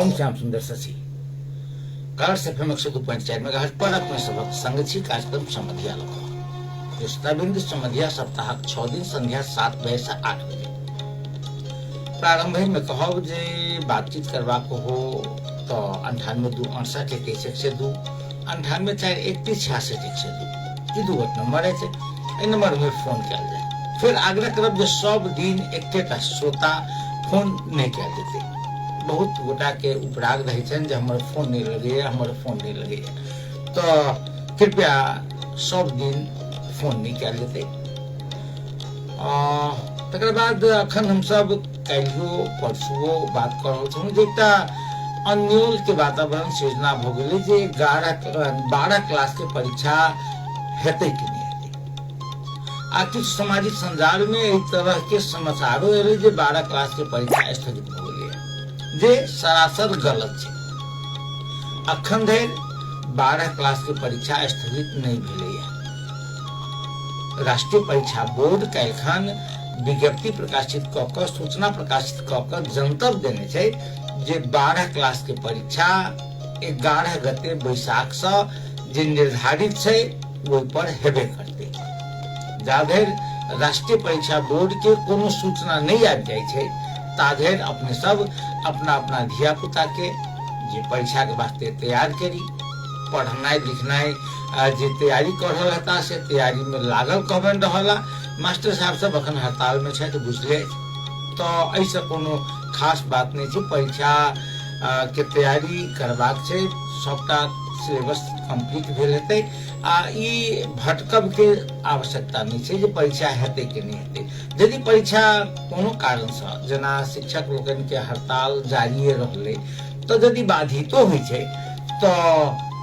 हम श्याम सुंदर Shashi colours FM 102.4 megahertz पर अपने सबक संग छी कार्यक्रम समधिया लोक श्रोताबिंदु समधिया सप्ताहक 6 दिन संध्या 7 बजे से 8 बजे प्रारंभ में कहब जे बातचीत करवा को हो तो 98-268-21-102 98-431-66-102 ई दूगो नंबर है। ए नंबर में फोन किया जाए। फिर आग्रह करब जे सब दिन एकेटा श्रोता फोन नहीं किया देते। बहुत गोटा के उपराग रहे छन जे हमर फोन नहीं लगे, हमर फोन नहीं लगे, तो कृपया सब दिन फोन नहीं किया देते। तकर बाद अखन हम सब कहियो परसुओ बात कर रहल छन जे एकटा अन्योल के वातावरण सृजना भ गेलै जे 12 क्लास के परीक्षा हेतै कि नहीं हेतै। आ किछु सामाजिक संजाल में एक तरह के समाचारो एलै जे 12 क्लास के परीक्षा स्थगित भ गेलै, जे सरासर गलत छै। अखन धरि 12 क्लास के परीक्षा स्थगित नहीं भेलैया। राष्ट्रीय परीक्षा बोर्ड काल्हिखन विज्ञप्ति प्रकाशित क के सूचना प्रकाशित क के जनतब देने छै जे 12 क्लास के परीक्षा 11 गते बैसाख से जे निर्धारित छै ओहि पर हेबे करते। जाधरि राष्ट्रीय परीक्षा बोर्ड के कोनो सूचना नहीं आबि जाय छै ताधरि अपने सब अपना अपना धिया पुता के जे परीक्षा के वास्ते तैयार करी, पढ़नाई लिखनाई जे तैयारी कर रहल हता से तैयारी में लागल कहबन रहला। मास्टर साहब सब अखन हड़ताल में छै तो बुझले, तो ऐसे कोनो खास बात नहीं छै। परीक्षा के तैयारी करबाक छै, सबटा सिलेबस कंप्लीट भेल हेतै आ ई भटकब के आवश्यकता नहीं छै जे परीक्षा हेतै कि नहीं हेतै। यदि परीक्षा कोनो कारण से जेना शिक्षक लोगन के हड़ताल जारी रहले तो यदि बाधितो होइ छै तो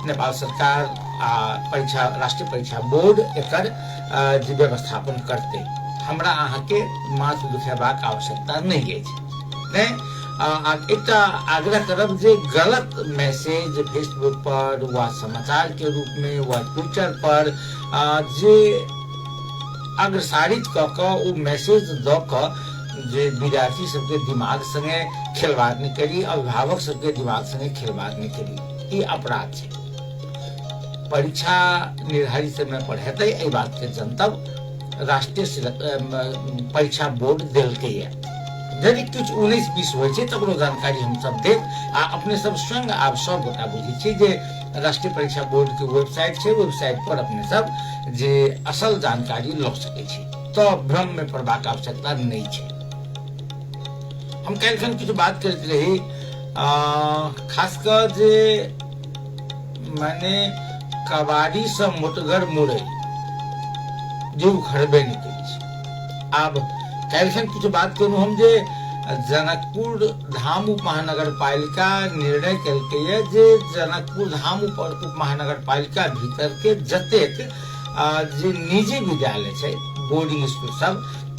नेपाल सरकार आ परीक्षा राष्ट्रीय परीक्षा बोर्ड एकर जे व्यवस्थापन करते। हमरा अहाँ के माथ दुखेबाक आवश्यकता नहीं है। एकटा आग्रह करब जे गलत मैसेज फेसबुक पर वा समाचार के रूप में वा ट्विटर पर जे अग्रसारित क के ओ मैसेज द के जे विद्यार्थी सबके दिमाग संगे खिलवाड़ नहीं करी, अभिभावक सबके दिमाग संगे खिलवाड़ नहीं करी, ई अपराध छै। परीक्षा निर्धारित समय पर हेतै, एहि बात के जनतब राष्ट्रीय परीक्षा बोर्ड देलकै है। यदि कुछ 19-20 होइ छै तकरो जानकारी हम सब देब आ अपने सब स्वयं आब सब गोटा बुझै छी जे राष्ट्रीय परीक्षा बोर्ड के वेबसाइट छै, वेबसाइट पर अपने सब जे असल जानकारी ल सकै छी, तो भ्रम में पड़बाक आवश्यकता नहीं छै। हम काल्हिखन किछु बात करैत रही खासकर जे माने कबाड़ी से मोटगर मुरई जे उखड़बे नहीं करै छै। आब काल्हिखन किछु बात केलहुँ हम जे जनकपुर धाम उप महानगर पालिका निर्णय केलकै जे जनकपुर धाम उप महानगर पालिका भीतर के जतेक जे निजी विद्यालय छै, बोर्डिंग स्कूल सब,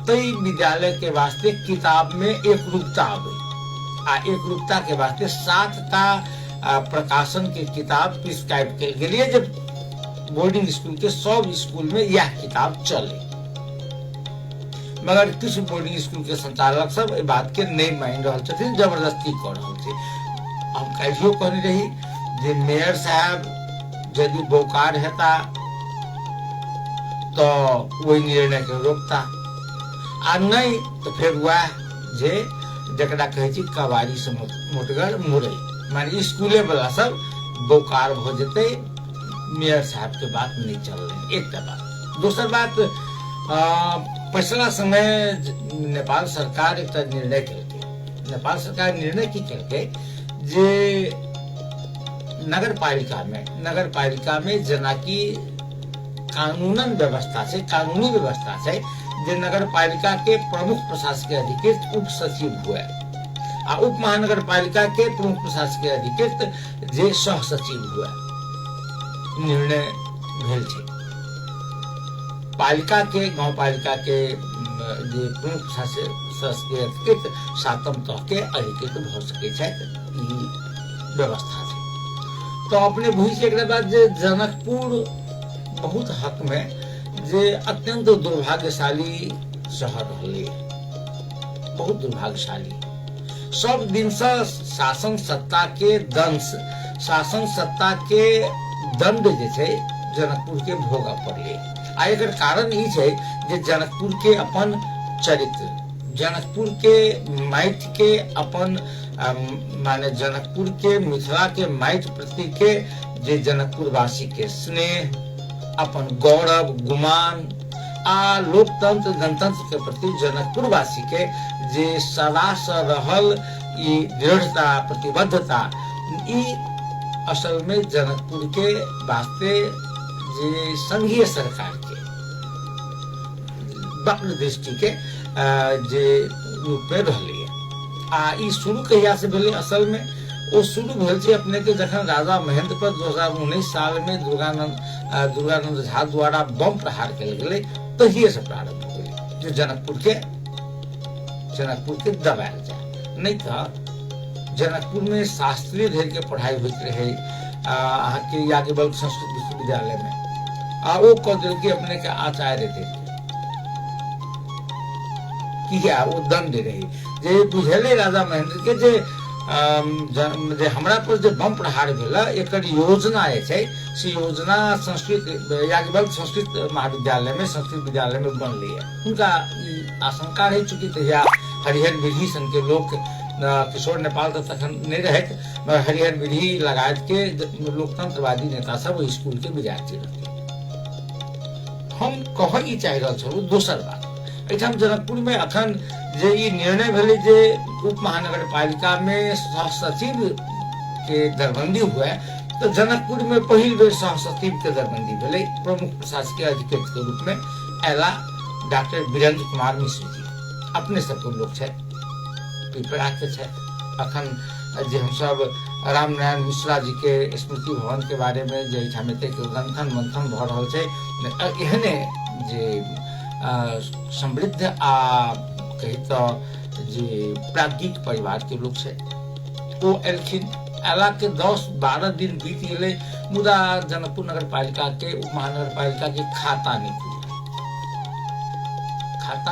तई विद्यालय के वास्ते किताब में एकरूपता आवे आ एकरूपता के वास्ते 7टा प्रकाशन के किताब प्रिस्क्राइब कल गेलिए जे बोर्डिंग स्कूल के सब स्कूल में यह किताब चले। मगर कुछ बोर्डिंग स्कूल के संचालक सब ए बात के नहीं मान रहा छथिन, जबरदस्ती कर रहा छै। हम कहियो कहने रही जे मेयर साहब यदि बोकार हेता तो वही निर्णय के रोकता, आ नहीं तो फिर वह जे जकरा कहे छी कबाड़ी से मोटगर मुरई, माने स्कूले वाला सब बोकार भ जेते, मेयर साहब के बात नहीं चल रही। एक बात। दोसर बात, पिछला समय नेपाल सरकार एक निर्णय केलकै। नेपाल सरकार निर्णय की केलकै जे नगर पालिका में जना कि कानूनन व्यवस्था छै, कानूनी व्यवस्था छै जे नगर पालिका के प्रमुख प्रशासकीय अधिकृत उप सचिव हुए आ उप महानगर पालिका के प्रमुख प्रशासकीय अधिकृत जे सह सचिव हुए। निर्णय भेल छै पालिका के गांव पालिका के जे प्रमुख प्रशासकीय अधिकृत 7म तह के अधिकृत भ सकै छै, ई व्यवस्था छै। तो अपने बुझी छै एकरा बाद जे जनकपुर बहुत हक में जे अत्यंत दुर्भाग्यशाली शहर रहले, बहुत दुर्भाग्यशाली। सब दिन से शासन सत्ता के दंश, शासन सत्ता के दंड जे छै जनकपुर के भोगऽ पड़लै। आ एकर कारण ई छै जे जनकपुर के अपन चरित्र, जनकपुर के माटि के अपन माने जनकपुर के मिथिला के माटि प्रति के जे जनकपुर वासी के स्नेह, अपन गौरव गुमान आ लोकतंत्र गणतंत्र के प्रति जनकपुर वासी के जे सदा से रहल ई दृढ़ता प्रतिबद्धता, ई असल में जनकपुर के वास्ते जे संघीय सरकार के वक्र दृष्टि के जे रूप में रहलै। आ ई शुरू कहिया से भेलै? असल में ओ शुरू भेल छै अपने के जखन राजा महेंद्र पर 2019 साल में दुर्गानंद झा द्वारा बम प्रहार कयल गेलै, तहिए से प्रारंभ हो गेलै जे जनकपुर के दबायल जाए। नहीं तो जनकपुर में शास्त्रीय धैर्य के पढ़ाई होइत रहे अहाँ के याज्ञवल्क्य संस्कृत विश्वविद्यालय में, आ ओ कह देलकै अपने के आचार्य थे किया वो दंड रही जे बुझेले राजा महेंद्र के जे हमरा पर जे बम प्रहार भेला एकर योजना छै से योजना संस्कृत याज्ञवल्क्य संस्कृत महाविद्यालय में संस्कृत विद्यालय में बनलै है। उनका आशंका रही चुकी तहिया हरिहर विधि सन के लोग किशोर नेपाल तो तखन नहीं रहे, मगर हरिहर विधि लगायत के लोकतंत्रवादी नेता सब स्कूल के विद्यार्थी रहते। हम कह ई चाह रहल छलहुँ दोसर बात, एठाम जनकपुर में अखन जे ई निर्णय भेलै जे उप महानगर पालिका में सह सचिव के दरबंदी हुए, तो जनकपुर में पहिल बेर सह सचिव के दरबंदी भेलै। प्रमुख प्रशासकीय अधिकारी के रूप में एला डॉक्टर वीरेंद्र कुमार मिश्र जी, अपने सबके लोग छै, पिपरा के छै। अखन जे हम सब रामनारायण मिश्रा जी के स्मृति भवन के बारे में जे ठाम गंथन मंथन भ रहल छै, एहने जे समृद्ध आ कही तो जे प्राज्ञिक परिवार के लोग छै ओ एलखिन। एला के 10-12 दिन बीत गेलै, मुदा जनकपुर नगर पालिका के उप महानगर पालिका के खाता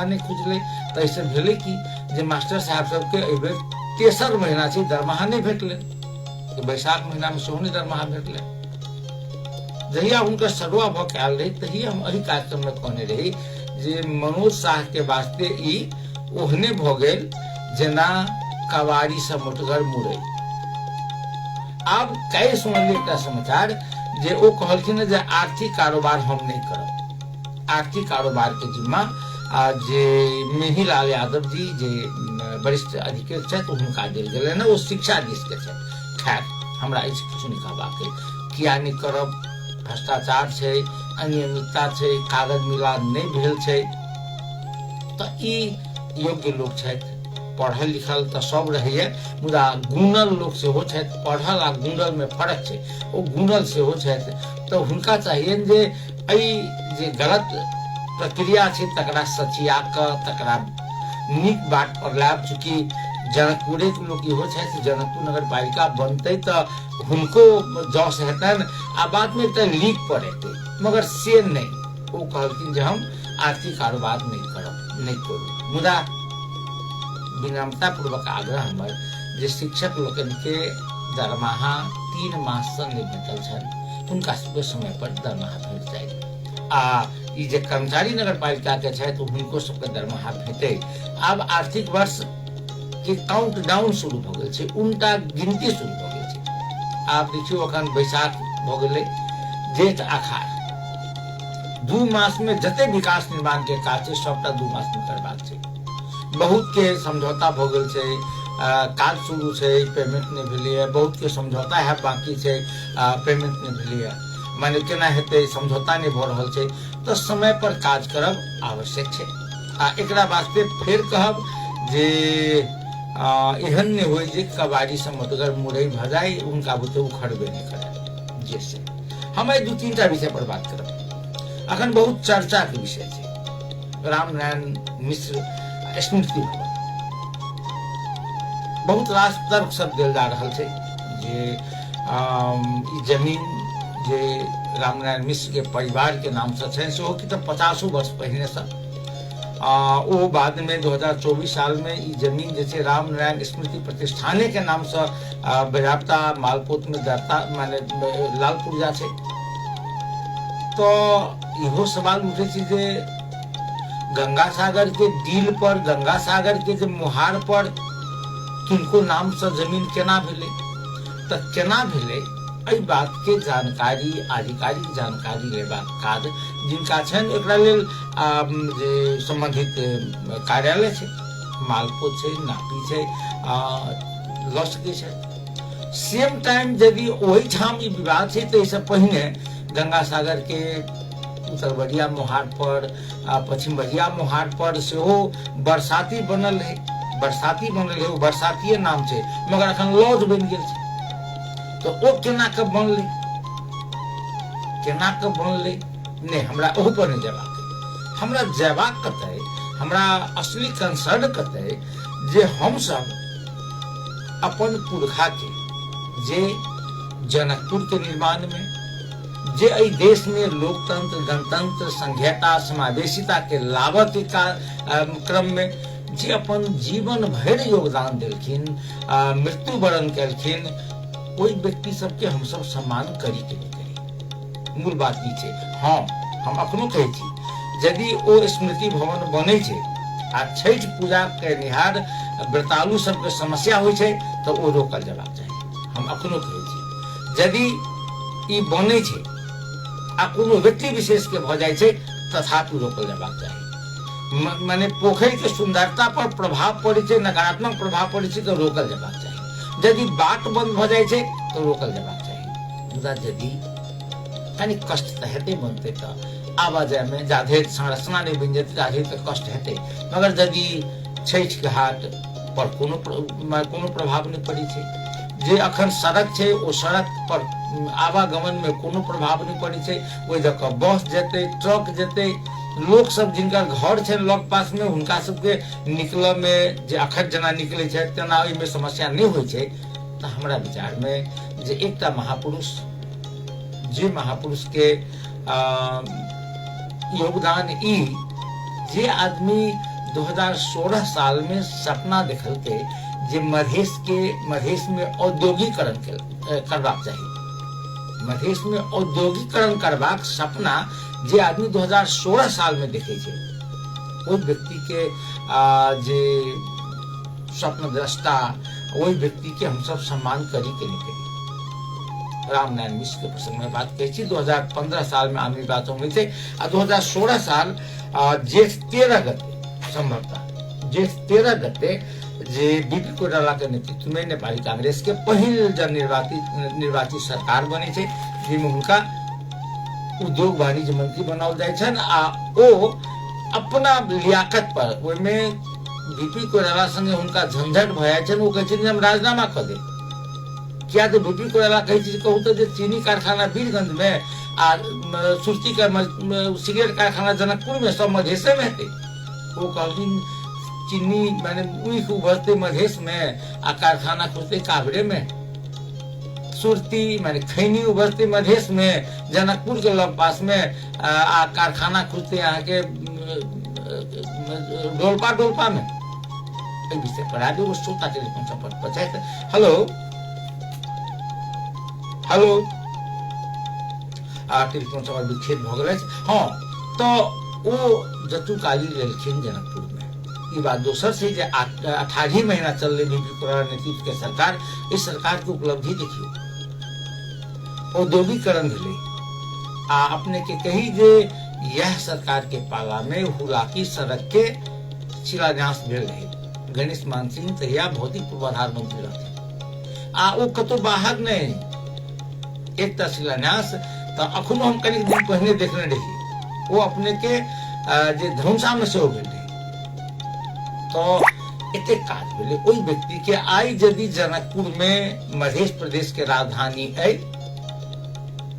नहीं खुजलै। तो ऐसे भेलै कि जे मास्टर साहब सबके एहि बेर तेसर महीना छै दरमाहा नहीं भेटलै, बैसाख महीना में सेहो नहीं दरमाहा भेटलै। जहिया हुनकर सरुआ भऽ के आयल रही तहिया हम एहि कार्यक्रम में कहने रही जे मनोज शाह के वास्ते ई ओहने भ गेल जेना कवारी से मोटगर मुड़ै। आब कई सुनलिए एकटा समाचार जे ओ कहलखिन जे आर्थिक कारोबार हम नहीं करब। आर्थिक कारोबार के जिम्मा जे मेहिलाल यादव जी जे वरिष्ठ अधिकारी छथि हुनका देल गेलै ने, ओ शिक्षा दिस के छथि। खैर हमरा एहि किछु नहीं कहबाक किया नहीं करब, भ्रष्टाचार छै, अनियमितता छै, कागज मिलान नहीं भेल छै। तो ई योग्य लोग छथि, पढ़ल लिखल तो सब रहैए, मुदा गुणल लोग सेहो छथि। पढ़ल आ गुणल में फर्क छै, ओ गुणल सेहो छथि। तो हुनका चाहिए जे एहि जे गलत प्रक्रिया छै तकरा सचिया क तकरा नीक बाट पर लायब। चूँकि जनकपुरे के लोग इहो छथि, जनकपुर नगर पालिका बनतै तो हुनको जस हेतन आ बाद में एकटा लीक पर हेतै, मगर से नहीं। ओ कहलखिन जे हम आर्थिक कारोबार नहीं करब, नहीं करू। मुदा विनम्रता पूर्वक आग्रह हमर जे शिक्षक लोकन के दरमाहा 3 मास से नहीं भेटल छनि, हुनका सबके समय पर दरमाहा भेट जाय। आ ई जे कर्मचारी नगर पालिका के छथि हुनको सबके दरमाहा भेटै। आब आर्थिक वर्ष के काउंटडाउन शुरू भ गेल छै, उनटा गिनती शुरू भ गेल छै। आब देखियो अखन बैसाख भ गेलै, जेठ आषाढ़ 2 मास में जते विकास निर्माण के काज छै सबटा 2 मास में करबाक छै। बहुत के समझौता भ गेल छै, काज शुरू छै, पेमेंट नहीं भेलैया। बहुत के समझौता है बाकी छै, पेमेंट नहीं भेलैया। माने केना हेतै, समझौता नहीं भ रहल छै, तो समय पर काज करब आवश्यक छै। आ एकरा वास्ते फेर कहब जे एहन नहीं होय जे कबाड़ी से मोटगर मुरई भ जाय, उनका बुते उखड़बे नहीं करे। जैसे हम 2-3टा विषय पर बात करब। अखन बहुत चर्चा के विषय छै रामनारायण मिश्र स्मृति भवन। बहुत रास तर्क सब देल जा रहल छै जे ई जमीन जे रामनारायण मिश्र के परिवार के नाम से छै सेहो कि 50 वर्ष पहिने से वो बाद में 2024 साल में ई जमीन जैसे राम नारायण स्मृति प्रतिष्ठाने के नाम से बजाप्ता मालपोत में दरता माने लालपुर जा छे। तो इहो सवाल उठे छे जे गंगा सागर के दिल पर, गंगा सागर के जे मुहार पर किनको नाम से जमीन केना भेले, तो केना भेले एहि बात के जानकारी, आधिकारिक जानकारी लेबाक काज जिनका छन एकरा लेल जे संबंधित कार्यालय छै, मालपोत छै, नापी छै, ल सकै छै। सेम टाइम यदि ओहि ठाम ई विवाद छै तो इससे पहिने गंगा सागर के उत्तर बड़िया मुहार पर, पश्चिम बड़िया मुहार पर सेहो बरसाती बनल है, बरसाती बनल है, वो बरसातीय नाम छै, मगर अखन लॉज बन गेल छै। तो ओ केना के बनले, केना के बनले नहीं, हमरा ओहू पर नहीं जवाब। हमरा जवाब कतै, हमरा असली कंसर्न कतै जे हम सब अपन पुरखा के जे जनकपुर के निर्माण में, जे एहि देश में लोकतंत्र, गणतंत्र, संघीयता, समावेशिता के लाभक क्रम में जे अपन जीवन भर योगदान देलखिन, मृत्यु वरण केलखिन, कोई व्यक्ति सबके हम सब सम्मान करी के नहीं करी। मूल बात ई छै। हाँ, हम अखनो कहै छी यदि ओ स्मृति भवन बनै छै आ छठ पूजा के निहार व्रतालु सबके समस्या होइ छै तो ओ रोकल जबाक चाही। हम अखनो कहै छी यदि ई बनै छै आ कोनो व्यक्ति विशेष के भ जाय छै तथापि रोकल जबाक चाही। माने पोखरि के सुंदरता पर प्रभाव पड़े छै, नकारात्मक प्रभाव पड़े छै तो रोकल जबाक चाही। यदि बाट बंद भ जाय छै तो रोकल जबाक चाही। मुदा यदि कनि कष्ट त हेतै बनतै तो आवाजाही में जाधरि संरचना नहीं बन जेतै ताधरि तो कष्ट हेतै, मगर यदि छठि घाट पर कोनो प्रभाव नहीं पड़ै छै, जे अखन सड़क छै ओ सड़क पर आवागमन में कोनो प्रभाव नहीं पड़ै छै, ओहि दऽ कऽ बस जेतै, ट्रक जेतै, लोक सब जिनका घर छै लग पास में हुनका सबके निकलऽ में जे अखन जेना निकलै छै तेना ओहिमे समस्या नहीं होइ छै। तऽ हमरा विचार में जे एकटा महापुरुष, जे महापुरुष के योगदान ई, जे आदमी 2016 साल में सपना देखलकै जे मधेश में औद्योगिकरण करबाक चाही, मधेश में औद्योगिकरण करबाक सपना जे आदमी 2016 साल में देखे छै, ओहि व्यक्ति के जे स्वप्न दृष्टा, वही व्यक्ति के हम सब सम्मान करी के नहीं करी। राम नारायण मिश्र के प्रसंग में बात कही थी, 2015 साल में आम निर्वाचन हुए थे, 2016 साल जेठ 13 गते, संभवतः जेठ 13 गते जे बीपी कोइराला के नेतृत्व में नेपाली कांग्रेस के पहिल जन निर्वाचित सरकार बने छै, जिसमें हुनका उद्योग वाणिज्य मंत्री बनाओल जाय छन आ ओ अपना लियाकत पर ओहिमे बीपी कोइराला संगे हुनका झंझट भऽ जाइ छन। ओ कहै छन हम राजीनामा कऽ देब, किया तऽ बीपी कोइराला कहै छै कहू तऽ जे चीनी कारखाना वीरगंज में आ सुर्ती के सिगरेट कारखाना जनकपुर में सब मधेशे में हेतै। ओ कहलखिन चीनी माने ऊख उभरते मधेश में आ कारखाना खुजते काभरे में, सुरती माने खैनी उभरते मधेश में जनकपुर के लग पास में आ कारखाना खुजते यहाँ के डोलपा में। विषय पर आज वो श्रोता टेलीफोन संपर्क पर छै। हेलो हेलो, टेलीफोन संपर्क विच्छेद भ गेल। हाँ, तो ओ जतुकाली लेलखिन जनकपुर में। ये बात दोसर से 18 महीना चल रही बीपी कोइराला नेतृत्व के सरकार, इस सरकार की उपलब्धि देखियो, औद्योगिकरण भेलै आ अपने के कही जे यह सरकार के पाला में हुलाकी सड़क के शिलान्यास भेल रहे। गणेश मान सिंह तहिया भौतिक पूर्वाधार मंत्री रहथिन आ ओ कतौ बाहर नहीं, एकटा शिलान्यास तो अखनो हम कनिक दिन पहिने देखने रही, वो अपने के जे धनुषा में सेहो भेल रहे। तो एते काज भेलै ओहि व्यक्ति के। आई यदि जनकपुर में मध्य प्रदेश के राजधानी है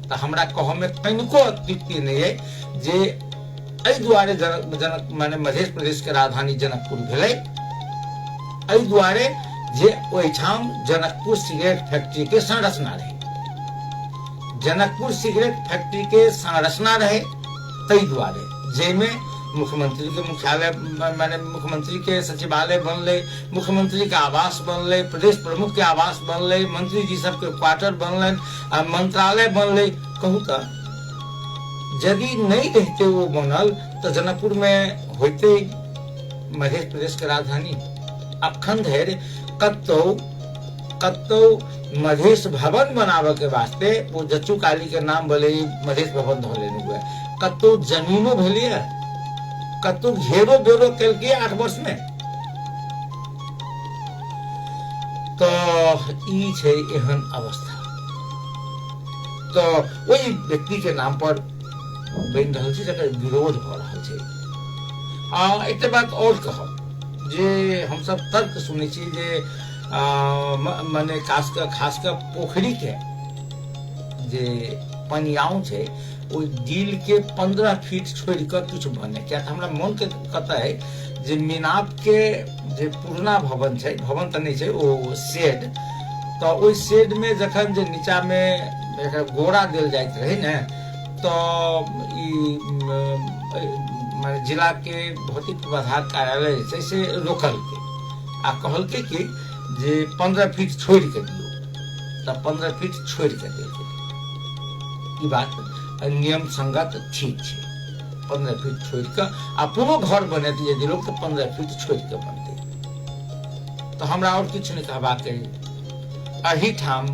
तो हमरा कहो में कनिको अत्युक्ति नहीं है जे एहि दुआरे जनक माने मध्य प्रदेश के राजधानी जनकपुर भेलै, एहि दुआरे जे ओहिठाम जनकपुर सिगरेट फैक्ट्री के संरचना रहे, जनकपुर सिगरेट फैक्ट्री के संरचना रहे, ताहि दुआरे जेमे मुख्यमंत्री के मुख्यालय माने मुख्यमंत्री के सचिवालय बनले, मुख्यमंत्री के आवास बनले, प्रदेश प्रमुख के आवास बनले, मंत्री जी सब के क्वार्टर बनल, मंत्रालय बनले। कहू तो यदि नहीं रहते वो बनल तो जनकपुर में होते मध्य प्रदेश के राजधानी। अखंड है कत्तो मधेश भवन बनावे के वास्ते वो जच्चू काली के नाम बोले मधेश भवन धो लेने हुए। कत्तो जमीनों भेलिए, कत्तो घेरो बेरो कल के 8 वर्ष में। तो ई छे एहन अवस्था। तो वही व्यक्ति के नाम पर बन रहल छै जकर विरोध भ रहल छै। एकटा बात और कहब जे हम सब तर्क सुनै छी जे माने खासकर पोखरी के जे पनियाऊ छै ओ दिल के 15 फीट छोड़ कर कुछ बने। क्या हमरा मन के कता है जे मीनाब के जे पुरना भवन छै, भवन त नहीं छै, ओ शेड, तो ओई शेड में जखन जे नीचा में एक गोरा देल जाइत रहे ने, तो ई माने जिला के भौतिक पूर्वाधार कार्यालय छै से रोकल के आ कहल के कि जे 15 फीट छोड़ के दियो, तब 15 फीट छोड़ के दियो। ई बात नियम संगत ठीक है। 15 फीट छोड़ के आ पूरा घर बने दिए लोग तो 15 फीट छोड़ के बनते। तो हमरा और कुछ नहीं कहबा के। अही ठाम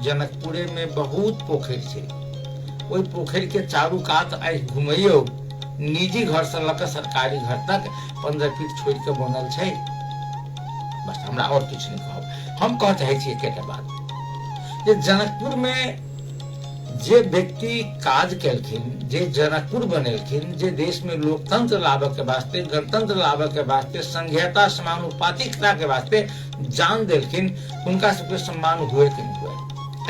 जनकपुरे में बहुत पोखर है। ओई पोखर के चारू कात आई घुमैयो, निजी घर से लक सरकारी घर तक 15 फीट छोड़ के बनल है। बस हमरा और कुछ नहीं कहब। हम कह चाहे छी एकेटा बात जे जनकपुर में जे व्यक्ति काज केलखिन, जे जनकपुर बनेलखिन, जे देश में लोकतंत्र लाबे के वास्ते, गणतंत्र लाबे के वास्ते, संघीयता समानुपातिकता के वास्ते जान देलखिन, उनका सबके सम्मान हुए कि नहीं हुए।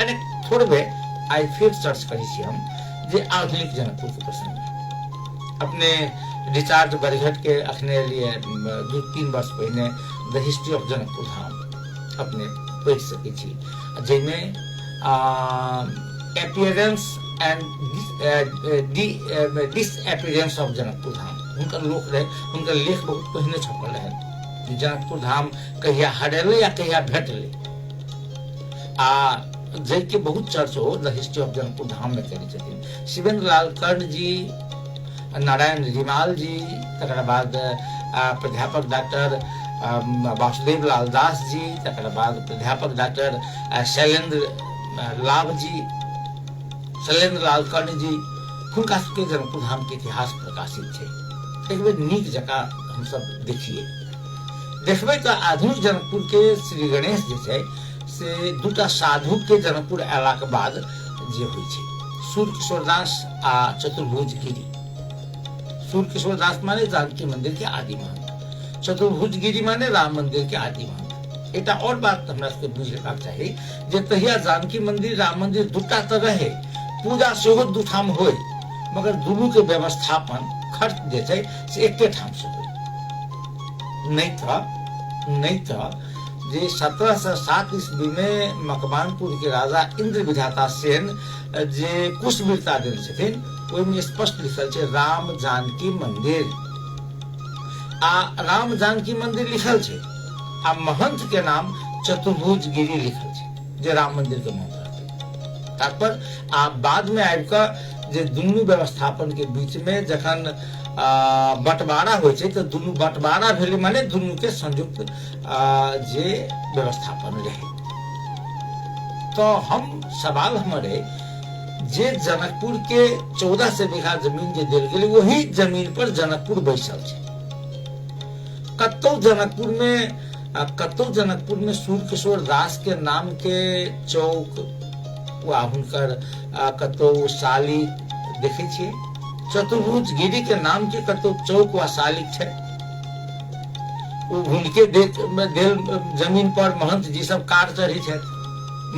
अने थोड़े आई फिर सर्च करी छी हम जे आधुनिक जनकपुर के प्रसंग में। अपने रिचार्ड बरघट के अखने लिए 2-3 वर्ष पहले the history of Janakpur Dham अपने पढ़ सके छी, जेमे appearance and disappearance of Janakpur Dham उनका लोक रहे, उनका लेख बहुत पहले छपल है। जनकपुर धाम कहिया हरेले या कहिया भेटले आ जे के बहुत चर्चा हो the history of Janakpur Dham में करी छथिन शिवेंद्र लाल कर्ण जी, नारायण रिमाल जी, तकर बाद प्राध्यापक डॉक्टर वासुदेव लाल दास जी, तकर बाद प्राध्यापक डॉक्टर शैलेंद्र लाल कर्ण जी, हुनका सबके जनकपुर धाम के इतिहास प्रकाशित है। एक बेर नीक जका हम सब देखिए, देखबे तो आधुनिक जनकपुर के श्री गणेश जे छै से दूटा साधु के जनकपुर अयला के बाद जे होइ छै, सूर्य किशोर दास आ चतुर्भुज गिरी। सूर्य किशोर दास माने जानकी मंदिर के आदि महंत, चतुर्भुज गिरी माने राम मंदिर के आदि महंत। एकटा और बात हमरा सबके बुझ लेबाक चाही जे तहिया जानकी मंदिर राम मंदिर दूटा तो रहे, पूजा सेहो दू ठाम होय, मगर दुनू के व्यवस्थापन खर्च जे छै से एके ठाम से होय। नहीं था जे 1707 ईस्वी में मकवानपुर के राजा इंद्र विधाता सेन जे कुशवीरता देने छथिन, ओहिमे स्पष्ट लिखल छै राम जानकी मंदिर। आ राम जानकी मंदिर लिखल छै आ महंत के नाम चतुर्भुज गिरी लिखल छै जे राम मंदिर के महंत रहते। तापर आ बाद में आबि कऽ जे दुनू व्यवस्थापन के बीच में जखन बंटवारा होइ छै तऽ दुनू बंटवारा भेलै माने दुनू के संयुक्त जे व्यवस्थापन रहे। तो हम सवाल हमारे जे जनकपुर के 1400 बीघा जमीन जे देल गेलै वही जमीन पर जनकपुर बैसल छै। कत्तो जनकपुर में सूर्य किशोर दास के नाम के चौक वा हुनकर कत्तो साली देखे छियै, चतुर्भुज गिरी के नाम के कत्तो चौक वा साली छै। हुनके देल जमीन पर महंत जी सब कार चढ़ी छथि।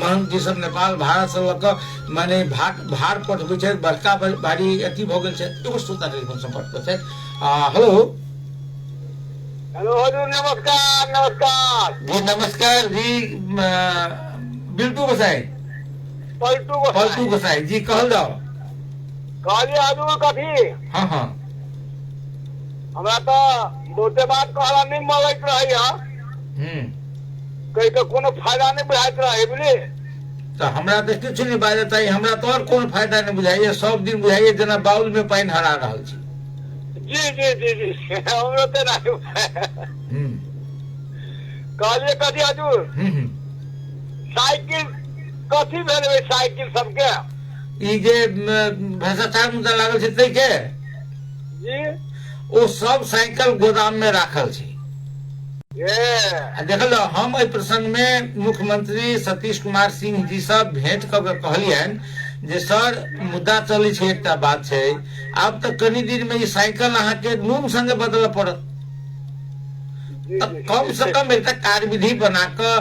महंत जी सब नेपाल भारत से लऽ माने भार पठबै छथि, बड़का भारी अथी भऽ गेल छथि। एगो श्रोता टेलीफोन संपर्क पर छथि। हेलो हजूर, नमस्कार जी। नमस्कार जी, बिल्टू गोसाई, पलटू गोसाई जी, कहल जाओ। कहलिए हजूर कथी? हाँ हमरा तो बहुते बात कहला नहीं मलैत रही है, कहीं तो कोनो फायदा नहीं बुझाइत रहे बुझली। तो हमरा तो किछु नहीं बाजता है, हमरा तो और कोनो फायदा नहीं बुझाइए, सब दिन बुझाइए जना बाउल में पानी हरा रहल छी। जी जी जी जी हमरो ते नहीं कहलिए कथी हजूर साइकिल कथी भेल बे साइकिल सबके ई जे भ्रष्टाचार मुद्दा लागल छै तै के जी ओ सब साइकिल गोदाम में राखल छै। ये देख लो, हम एहि प्रसंग में मुख्यमंत्री सतीश कुमार सिंह जी से भेंट क के कहलियन जे सर मुद्दा चलै छै, एकटा बात छै, आब तक कनी दिन में ई साइकिल अहाँ के नून संगे बदल पड़त, कम से कम एक कार्यविधि बना के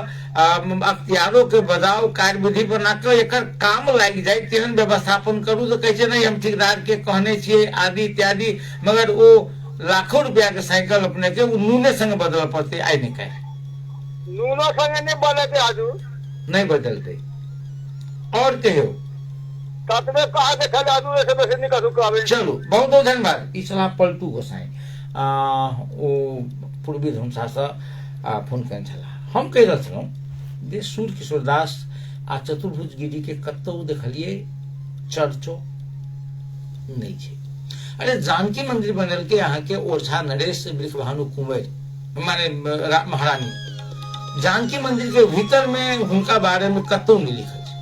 अख्तियारों के बजाओ कार्यविधि बना के एकर काम लाग जाए, तेहन व्यवस्थापन करू। तो कहे नहीं हम ठेकेदार के कहने छिए आदि इत्यादि, मगर वो लाखों रुपया के साइकिल अपने के नूने संग बदल पड़ते, आई नहीं कहे नूनो संगे नहीं बदलते हजूर, नहीं बदलते। और कहो ततबे कहा देखा हजूर ऐसे वैसे नहीं करू कहबे। चलो बहुत बहुत धन्यवाद। ई सलाह पलटू गोसाई ओ पूर्वी धुमसा से फोन कयने छलाह। हम कहि रहल छलहुँ जे सूर्य किशोर दास आ चतुर्भुज गिरी के कतौ देखलिए चर्चो नहीं छै। अरे जानकी मंदिर बनल के यहाँ के ओरछा नरेश वृषभानु कुंवर माने महारानी, जानकी मंदिर के भीतर में हुनका बारे में कतौ नहीं लिखल छै,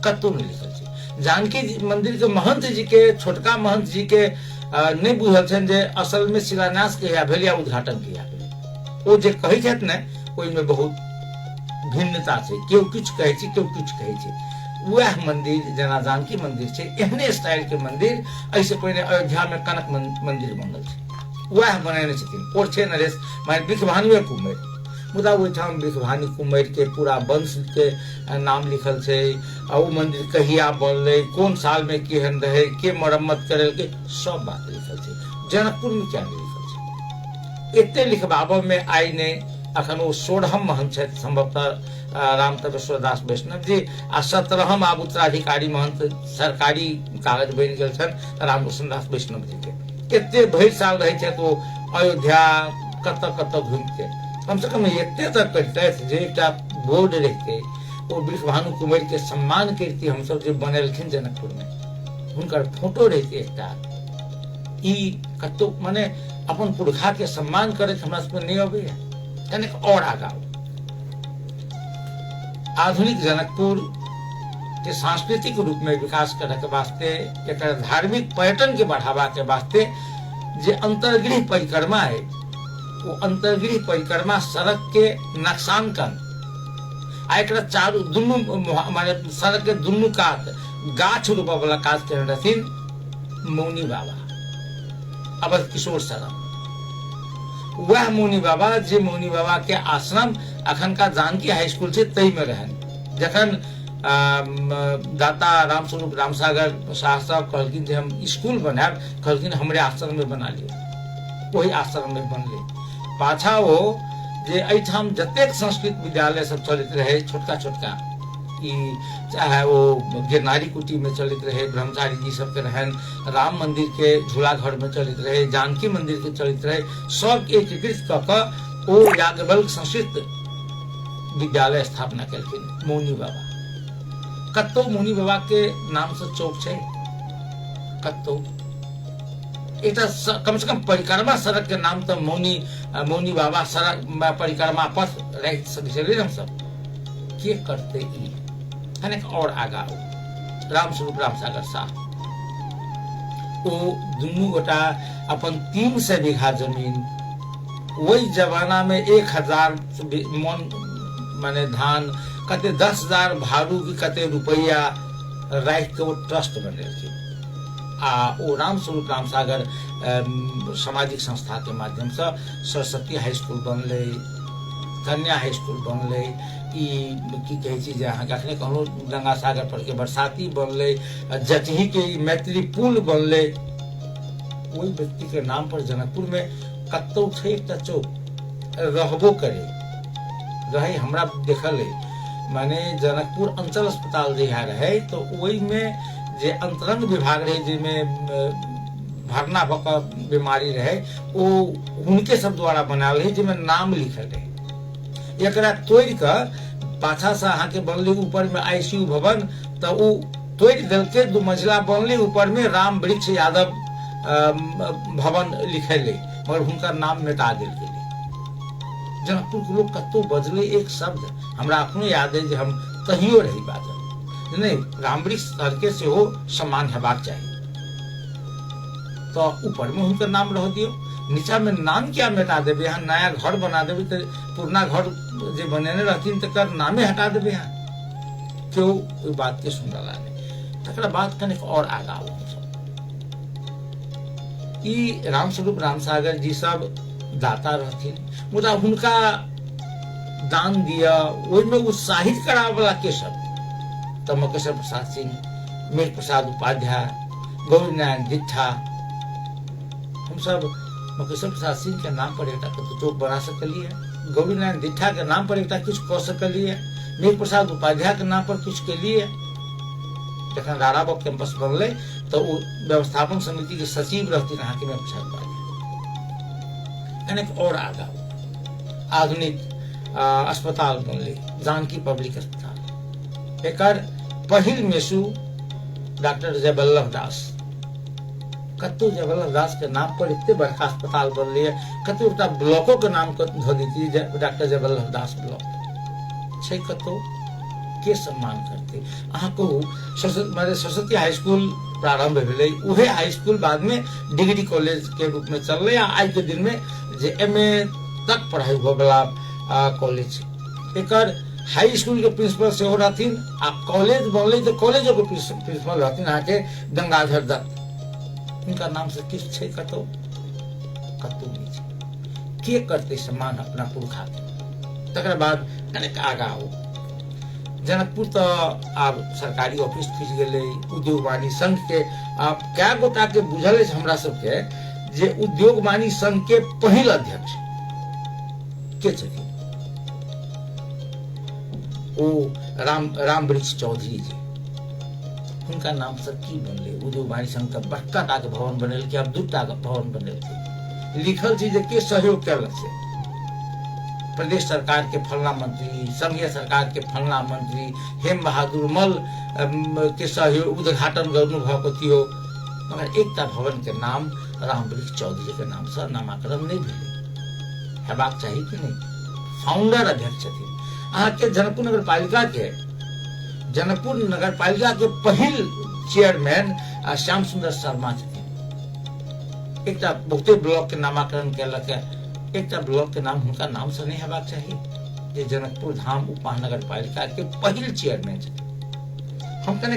कतौ नहीं लिखल छै। जानकी मंदिर के महंत जी के, छोटका महंत जी के नहीं बुझल छन जे असल में शिलान्यास कहिया भेल या उद्घाटन कहिया भेल। ओ जे कहै छथि ने ओहि में बहुत भिन्नता छै, केओ किछ कहै छै, केओ किछ कहै छै। वह मंदिर जेना जानकी मंदिर छै, एहने स्टाइल के मंदिर ऐसे पहले अयोध्या में कनक मंदिर बनल छै, वह बनेने छथिन ओरछे नरेश माने वृषभानु कुंवर। मुदा ओहिठाम वृषभानु कुंवर के पूरा वंश के नाम लिखल छै, आ वो मंदिर कहिया बनले, कोन साल में केहन रहे, के मरम्मत करे के सब बात लिखल छै। जनकपुर में क्या नहीं लिखल छै, एते लिखबाब में आई ने अखन वो 16हम महंत छथि संभवतः राम तपेश्वर दास वैष्णव जी, आ 17हम आब उत्तराधिकारी महंत सरकारी कागज बनि गेल छनि रामकृष्ण दास वैष्णव जी के। एते भरि साल रहे छथि वो अयोध्या, कत कत घूम के, कम से कम एते तक करते जे एकटा बोर्ड रहते वो वृषभानु कुंवर के सम्मान करती हम सब जे बनेलखिन जनकपुर में, हुनकर फोटो रहते एकटा। ई कतो माने अपन पुरखा के सम्मान करे हमरा सब नहीं अबे कनिक और आगा। आधुनिक जनकपुर के सांस्कृतिक रूप में विकास करे के वास्ते, एक धार्मिक पर्यटन के बढ़ावा के वास्ते जे अंतर्गृह परिक्रमा है, वो अंतर्गृह परिक्रमा सड़क के नक्शांकन आ एक चारू दुनू माने सड़क के दुनू कात गाछ रोपा वाला काज कर रहथिन मौनी बाबा, अवध किशोर सर। वह मौनी बाबा जे मौनी बाबा के आश्रम अखन का जानकी हाई स्कूल से तई में रहन। जखन दाता रामस्वरूप रामसागर शाह साहब कहलखिन जे हम स्कूल बनाब, कहलखिन हमरे आश्रम में बना लियो, वही आश्रम में बनले। पाछा वो जे एठाम जतेक संस्कृत विद्यालय सब चलित रहे छोटका छोटका, चाहे वो गिरनारी कुटी में चलित रहे, ब्रह्मचारी जी सबके रहन, राम मंदिर के झूला घर में चलित रहे, जानकी मंदिर के चलित रहे, सब एकीकृत क के ओ याज्ञवल्क्य संस्कृत विद्यालय स्थापना कलखिन मौनी बाबा। कत्तो मौनी बाबा के नाम से चौक छै, कत्तो एटा कम से कम परिक्रमा सड़क के नाम तो मौनी बाबा सड़क परिक्रमा पथ रह सके हम सब के करते ई कनेक और आगा। रामस्वरूप रामसागर शाह ओ दुनू गोटा अपन 300 बीघा जमीन, वही जमाना में 1000 मन माने धान, कते 10,000 भाड़ू की कते रुपया राख के वो ट्रस्ट बनेलखिन। आ ओ रामस्वरूप रामसागर सामाजिक संस्था के माध्यम से सरस्वती हाई स्कूल बनले, कन्या हाई स्कूल बनले, ई की कहे छी जे अहाँ अखने कहलहुँ गंगा सागर पर के बरसाती बनले, जटही के मैत्री पुल बनले। ओहि व्यक्ति के नाम पर जनकपुर में कतौ छै एकटा चौक रहबो करे रहे, हमरा देखल है। माने जनकपुर अंचल अस्पताल जहिया रहे तो ओहि में जे अंतरंग विभाग रहे, जिसमें भरना भक बीमारी रहे वो उनके सब द्वारा बनाल रहे जिसमें नाम लिखल रहे। एकरा तोड़ कर पाछा से अहाँ के बनले ऊपर में आईसीयू भवन, तो वो तोड़ दिलके 2 मंजिला बनले, ऊपर में राम वृक्ष यादव भवन लिखले, मगर उनका नाम मिटा दिल गेलै। जनकपुर के लोग कतो बजले एक शब्द हमरा अपने याद है जे हम कहियो रही बात नहीं, राम वृक्ष करके से हो सम्मान हेबाक चाहिए, तो ऊपर में उनका नाम रह दियो, नीचा में नाम क्या मिटा देवे। यहाँ नया घर बना देवे तो पुराना घर जो बनेने रहती तक नामे हटा देवे। यहाँ क्यों बात के सुन रहा है। तक बात कने और आगा रामस्वरूप रामसागर जी सब दाता रहथिन, मुदा हुनका दान दिया ओहि में उत्साहित करावे वाला के सब तो मकेश्वर प्रसाद सिंह, मीर प्रसाद उपाध्याय, गौरी नारायण दिट्ठा। हम सब मकेश्वर प्रसाद सिंह के नाम पर एक चौक बना सकलिए, गौरी नारायण दिट्ठा के नाम पर एक कुछ कह सकलिए, मीर प्रसाद उपाध्याय के नाम पर कुछ के लिए। जखन राराबाग कैंपस बनले तो वो व्यवस्थापन समिति के सचिव रहती रहा कि मीर प्रसाद उपाध्याय। और आगा आधुनिक अस्पताल बनले, जानकी पब्लिक अस्पताल। एकर पहिल मेसू डॉक्टर जयवल्लभ दास, कतो जयवल्लभ दास के नाम पर इतने बड़का अस्पताल बनले, कतो ब्लॉकों के नाम धो दी डॉक्टर जयवल्लभ दास ब्लॉक छे, कतो के सम्मान करते। अहाँ कहू सरस्वती हाई स्कूल प्रारंभ भेलै, उहे हाई स्कूल बाद में डिग्री कॉलेज के रूप में चलले, आज के दिन में जे एमए तक पढ़ाई हो वाला कॉलेज। एकर हाई स्कूल के प्रिंसिपल से हो रहथिन, आ कॉलेज बनले तो कॉलेजों के प्रिंसिपल रहथिन अहाँ के गंगाधर दत्त। उनका नाम से किस छे कतो नहीं छे। के करते सम्मान अपना पुरखा के। तकर बाद कनेक आगा हो जनकपुर तो आब सरकारी ऑफिस खुज गेले, उद्योग वाणी संघ के आप क्या गोटा के बुझल है हमरा सबके जे उद्योग वाणी संघ के पहिल अध्यक्ष के छथिन ओ राम वृक्ष चौधरी जी। उनका नाम से की बनले, उद्योग वाणी संघ का बड़का टा के भवन बनल के, अब 2 टा के भवन बनल के, लिखल चीज के सहयोग करल से प्रदेश सरकार के फलना मंत्री, संघीय सरकार के फलना मंत्री हेम बहादुर मल के सहयोग उद्घाटन गर्नु भएको थियो, मगर एकटा भवन के नाम राम वृक्ष चौधरी के नाम से नामाकरण नहीं भेले। हेबाक चाहिए कि नहीं। फाउंडर अध्यक्ष थे अहाँ के जनकपुर नगर पालिका के पहिल चेयरमैन श्याम सुंदर शर्मा थे। एकटा बहुते ब्लॉक के नामाकरण कैलक है, एकटा ब्लॉक के नाम हुनका नाम से नहीं हेबाक चाहिए जे जनकपुर धाम उप महानगर पालिका के पहिल चेयरमैन छथिन। हम कने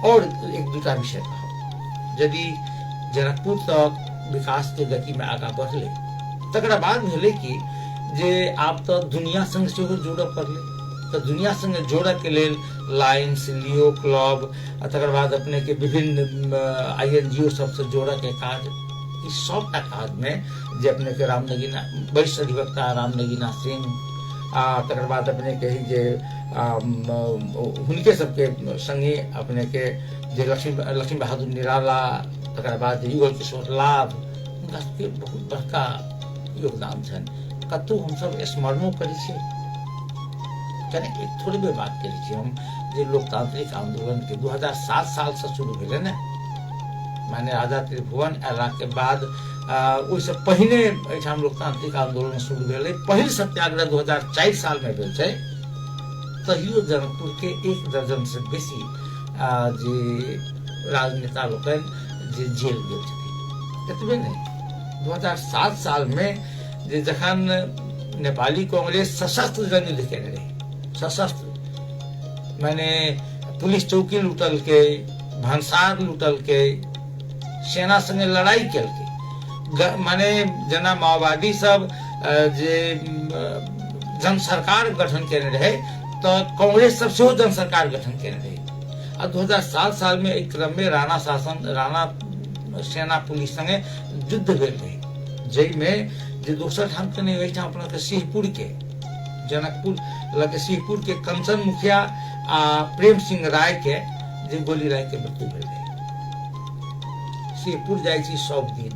और एक दूटा विषय कहब, यदि जनकपुर तक विकास के गति में आगा बढ़ले तकरा बाद भेले कि जे आप तो दुनिया संग से जोड़ पड़ले, तो दुनिया संग जोड़े के लेल लायंस, लियो क्लब, तकर बाद अपने के विभिन्न INGO सब से जोड़े के काज, इस सबटा काज में जे अपने के रामनगीना वरिष्ठ अधिवक्ता रामनगीना सिंह, तकर बाद अपने के जे हुनके सबके संगे अपने के जे लक्ष्मी बहादुर निराला, तकर बाद युगल किशोर लाभ, उनका सबके बहुत बड़का योगदान छन। कतौ हम सब स्मरणो करी छे, कने एक थोड़ी बेर बात करी छे हम जे लोकतांत्रिक आंदोलन के 2007 साल से शुरू भेले ने, माने राजा त्रिभुवन अयला के बाद ओइसे पहिने एठाम लोकतांत्रिक आंदोलन शुरू भेले। पहिल सत्याग्रह 2004 साल में भेल छै, तहियो जनकपुर के 1 दर्जन से बेसी जे राजनेता लोकन जे जेल गेल छथिन। एतबे नहीं, 2007 साल में जे जखन नेपाली कांग्रेस सशस्त्र जनयुद्ध केने रहे, सशस्त्र माने पुलिस चौकी लूटल के, भंसार लूटल के, सेना संगे लड़ाई कल के, माने जना माओवादी सब जे जन सरकार गठन केने रहे तो कांग्रेस सब सेहो जन सरकार गठन केने रहे। आ 2007 साल में एक क्रम में राणा सेना पुलिस संगे युद्ध भेल रहे, जई में जे दोसर ठाम के नहीं ठाम अपना के सिंहपुर के जनकपुर लगे सिंहपुर के कंचन मुखिया आ प्रेम सिंह राय के जे गोली राय के मृत्यु भेल रहे। शेरपुर जाइ छी सब दिन,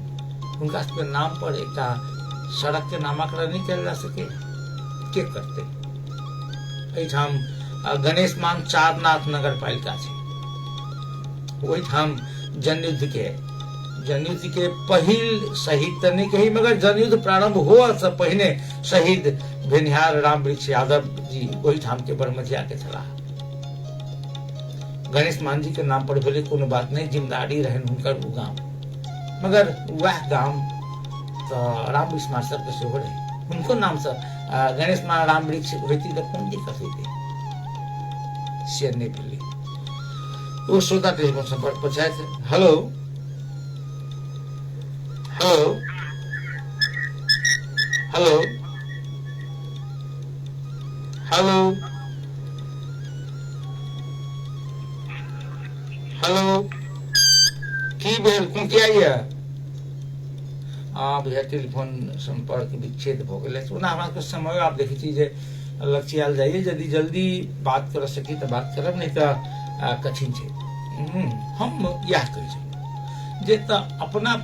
हुनका सबके नाम पर एकटा सड़क के नामकरण नहीं कयल जा सके, के करते? एहिठाम गणेश मान चारनाथ नगर पालिका छै, ओहिठाम जनयुद्ध के पहिल शहीद तो नहीं कही, मगर जनयुद्ध प्रारंभ हो से पहिने शहीद भेनिहार रामवृक्ष यादव जी ओहिठाम के बरमझिया के छलाह। गणेश मान जी के नाम पर भेले कोनो बात नहीं, जिम्मेदारी रहन हुनकर उ गाम, मगर वह गाम तो रामवृक्ष मास्टर के सेहो रहे, हुनको नाम से गणेश मान रामवृक्ष होती तो कोन दिक्कत होती, से नहीं भेले। वो श्रोता टेलीफोन संपर्क पर छथि। Hello hello hello hello hello, की भेल, कोन किया ये? भैया टेलीफोन संपर्क विच्छेद भ गेल। ओना हमरा के समय आप देखै छी जे लक्ष्याल जाइए, यदि जल्दी बात कर सकी तो बात करब, नहीं तो कठिन छै। हम यह कहै छी जे त अपना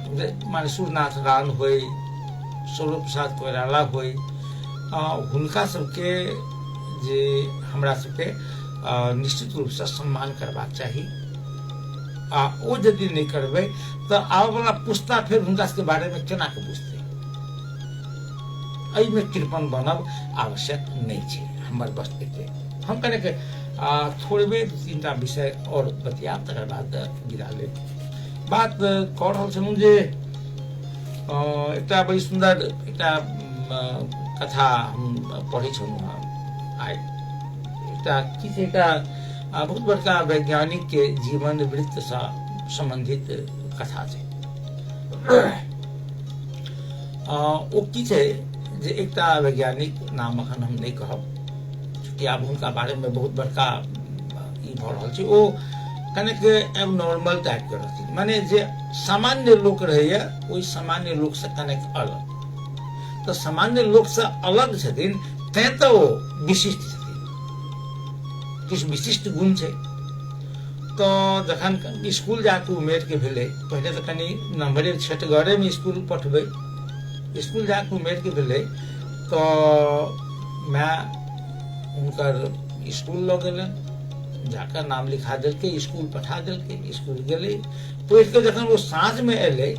माने सूर्यनाथ रान होय, स्वरूप प्रसाद कोइराला होय, हुनका सबके जे हमरा सबके निश्चित रूप से सम्मान करबाक चाही। ओ यदि नहीं करबै तो आबऽ वाला पुस्ता फिर हुनका सबके बारे में केना के बुझतै? एहि में कृपण बनब आवश्यक नहीं छै। हमर बस एते हम कने के थोड़बे 2-3टा विषय और बतियाब, तकर बाद गिरा ले बात कह रहल छलहुँ जे एकटा बड़ी सुंदर एकटा कथा हम पढ़ै छलहुँ आइ। एकटा की छै, एकटा बहुत बड़का वैज्ञानिक के जीवन वृत्त से संबंधित कथा छै। ओ की छै जे एकटा वैज्ञानिक नाम अखन हम नहीं कहब, चूँकि आब हुनका बारे में बहुत बड़का ई भ रहल छै। ओ कनेक एबनॉर्मल टाइप के रहथिन, माने जे सामान्य लोक रहैया ओहि सामान्य लोक से कनेक अलग। तो सामान्य लोक से अलग छथिन तैं तो ओ विशिष्ट छथिन, किछु विशिष्ट गुण छै। तो जखन स्कूल जाके उमेर के भेलै, पहले तो कनी नम्हरे छठगरे में स्कूल पठबै, स्कूल जाके उमेर के भेलै तो मैं हुनकर स्कूल लऽ गेलनि, जाकर नाम लिखा देलकै, स्कूल पठा देलकै, स्कूल गेलै। पढ़ि के जखन वो साँझ में एलै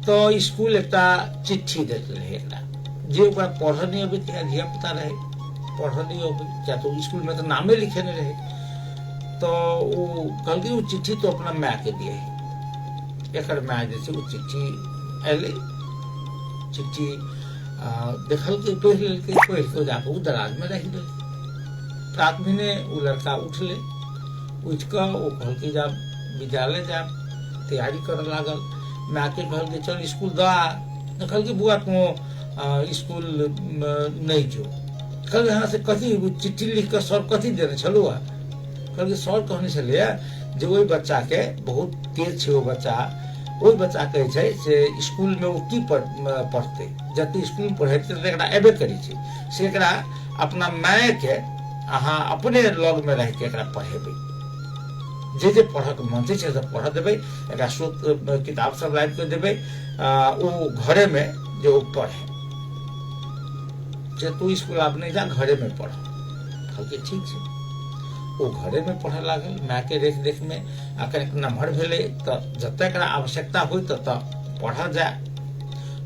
तो स्कूल एकटा चिट्ठी देत रहै एकरा, जे ओकरा पढ़ऽ नहीं अबै, धिया पुता रहे पढ़ऽ नहीं अबै, क्या तो स्कूल में तो नामे लिखेने रहे। तो वो कहलकै वो चिट्ठी तो अपना माय के दिए, एकर माय जे छै वो चिट्ठी एलै, चिट्ठी देखलकै, पढ़ि लेलकै, पढ़ि के जाके वो दराज में रख देलकै। रात में वो लड़का उठले, उठ कर वो कहलकै जा विद्यालय जा, तैयारी कर लागल। माय के कहलकै चल स्कूल द आ, कहलकै बुआ तू स्कूल नहीं जो। कहलकै हाँ से कथी चिट्ठी लिख कर सर कथी देने छलू? कहलकै सर कहने छलियै जे ओहि बच्चा के बहुत तेज छै, वो बच्चा ओहि बच्चा कहै छै से स्कूल में वो की पढ़तै, जते स्कूल में पढ़ेतै तऽ एकरा एबे करै छै, से एकरा अपना माय के अहाँ अपने लग में रह के एकरा पढ़ेबै, जे पढ़ऽ के मन छै से सब पढ़ऽ देबै, एकरा स्रोत किताब सब लाबि के देबै, ओ घरे में जे ओ पढ़े, जे तू स्कूल आब नहीं जा, घरे में पढ़। कहलकै ठीक छै। वो घरे में पढ़े लागल, माय के देख देख में कनिक नम्हर भेलै तो जतऽ एकरा आवश्यकता होय ततऽ पढ़ऽ जाय।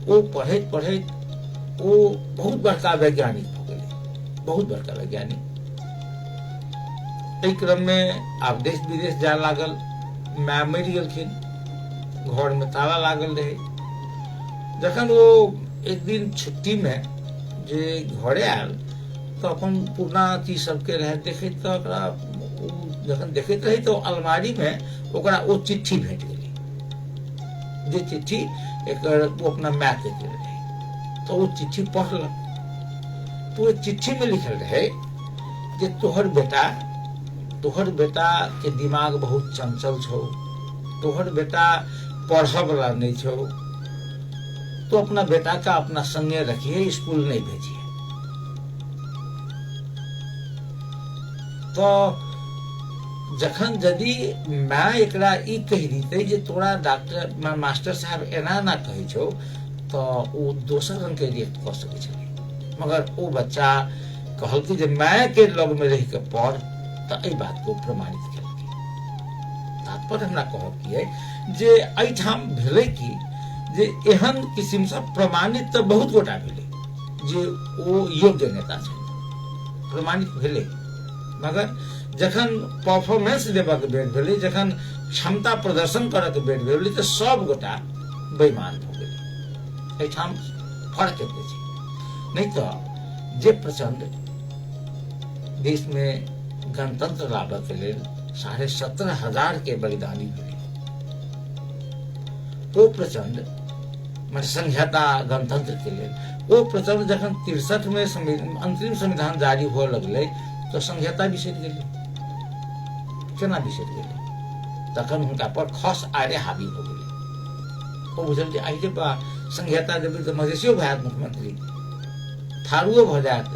ओ पढ़ैत पढ़ैत ओ बहुत बड़का वैज्ञानिक भ गेलै, बहुत बड़का वैज्ञानिक। एहि क्रम में आब देश विदेश जाय लागल, माय मरि गेलखिन, घर में ताला लागल रहे। जखन वो एक दिन छुट्टी में जे घरे आयल तो अपन पुरना चीज सबके रहे देखैत, तो जखन देखैत रही तो अलमारी में ओकरा वो चिट्ठी भेट गेलै, जे चिट्ठी एकर वो अपना माय के देले रहे। तो वो चिट्ठी पढ़लक, तो वो चिट्ठी में लिखल रहे जे तोहर बेटा के दिमाग बहुत चंचल छौ, तोहर बेटा पढ़ऽ वाला नहीं छौ, तो अपना बेटा का अपना संगे रखिए, स्कूल नहीं भेजिए। तो जखन यदि मैं एकरा ई कहि दीते जे तोरा डॉक्टर मास्टर साहब एना ना कहै छौ तो वो दोसर रंग के रिएक्ट कर सकै छै, मगर वो बच्चा कहलकै जे मैं के लग में रह के पढ़, तो एहि बात को प्रमाणित केलकै। तात्पर्य हमरा कहब की है जे एहिठाम भेलै कि जे एहन किस्म से प्रमाणित तो बहुत गोटा भेलै जे ओ योग्य नेता छै, प्रमाणित भेलै, मगर जखन परफॉर्मेंस देबऽ के बेर भेलै, जखन क्षमता प्रदर्शन करऽ के बेर भेलै, तो सब गोटा बेईमान भऽ गेलै। एहिठाम फर्क एतै छै, नहीं तो जे प्रचंड देश में गणतंत्र लाबऽ के लेल 17,500 के बलिदानी भेलै, ओ प्रचंड माने संघीयता गणतंत्र के लेल, वो प्रचंड जखन 63 में अंतरिम संविधान जारी हुए लगलै तो संघीयता बिसरि गेलै। केना बिसरि गेलै? तखन हुनका पर खस आरे हावी हो गेलै। ओ बुझल जे आइ जे संघीयता देबै तऽ मधेसियो भऽ जायत मुख्यमंत्री, थारूओ भऽ जायत,